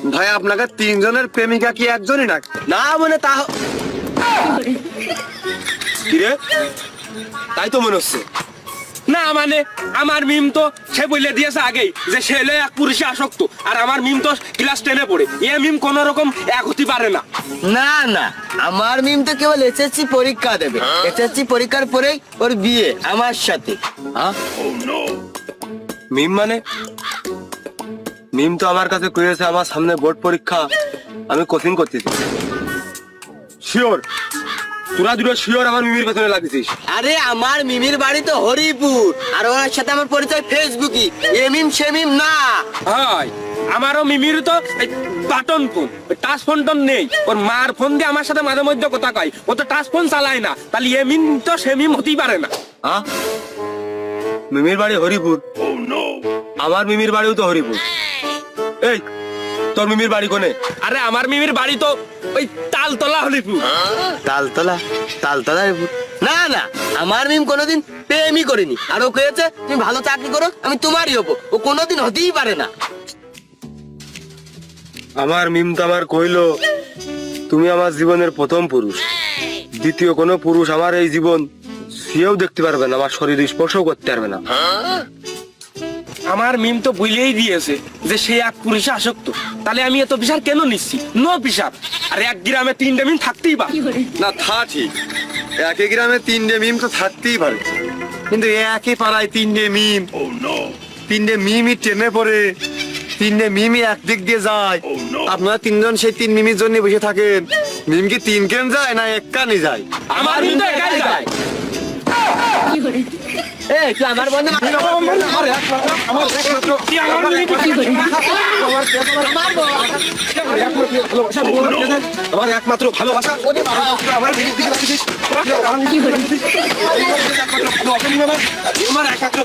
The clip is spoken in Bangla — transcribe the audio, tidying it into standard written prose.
ভাই আপনাকে তিনজনের প্রেমিকা কি একজনই না? না মানে তা কি রে, তাই তো মনে হচ্ছে। না মানে আমার মিম তো সে বলে দিয়েছে আগেই যে সে হলো এক পুরুষে আসক্ত, আর আমার মিম তো ক্লাস 10-এ পড়ে। এ মিম কোন রকম এক হতে পারে না। না না, আমার মিম তো কেবল এসএসসি পরীক্ষা দেবে, এসএসসি পরীক্ষার পরেই ওর বিয়ে আমার সাথে। হ্যাঁ মিম মানে মিম তো আমার কাছে কয়েছে আমার সামনে বোর্ড পরীক্ষা, আমি কোচিং করতেছি। শিওর তোরা দুটো শিওর আমার মিমির পেছনে লাগিয়েছিস? আরে আমার মিমির বাড়ি তো হরিপুর, আর ওর সাথে আমার পরিচয় ফেসবুকে। এ মিম সে মিম না। হয় আমারও মিমির তো বাটন ফোন, টাচ ফোন তো নেই। ওর মার ফোন দিয়ে আমার সাথে মাঝে মধ্যে কথা কয়, ও তো টাচ ফোন চালায় না। তাহলে এ মিম তো সে মিম হতেই পারে না। হ্যাঁ মিমির বাড়ি হরিপুর, আমার মিমির বাড়িও তো হরিপুর। এই তোর মিমির বাড়ি কোনে? আরে আমার মিমির বাড়ি তো ওই তালতলা হলিপুর। তালতলা? তালতলা হরিপুর? না না, আমার মিম কোনোদিন প্রেমই করিনি। আর ও কয়েছে তুমি ভালো চাকরি করো, আমি তোমারই হবো। ও কোনোদিন হতেই পারে না। আমার মিম তো আমার কইলো তুমি আমার জীবনের প্রথম পুরুষ, দ্বিতীয় কোনো পুরুষ আমার এই জীবন সেও দেখতে পারবে না, আমার শরীর স্পর্শও করতে পারবে না। আমার মিম তো বলেই দিয়েছে যে সে এক পুরুষে আসক্ত। তাহলে আমি এত বিচার কেন নিচ্ছি? নো বিচার। আর এক গ্রামে 3টে মিম থাকতেই পারে না থা ঠিক, একই গ্রামে 3টে মিম তো থাকতেই পারে, কিন্তু একই পাড়ায় 3টে মিম, 3টে মিমই ট্রেনে পড়ে, 3টে মিমই একদিক দিয়ে যায়। আপনারা তিনজন সেই 3 মিমির জন্য বসে থাকেন। মিম কি 3 কেন যায় না 1 কানই যায়? আমার মিম তো একাই যায়। এই তুই আমার বন্ধু তুই আমার মিম- আমার একমাত্র ভালোবাসা আমার দিকে দিকে রাখিস। আমার একমাত্র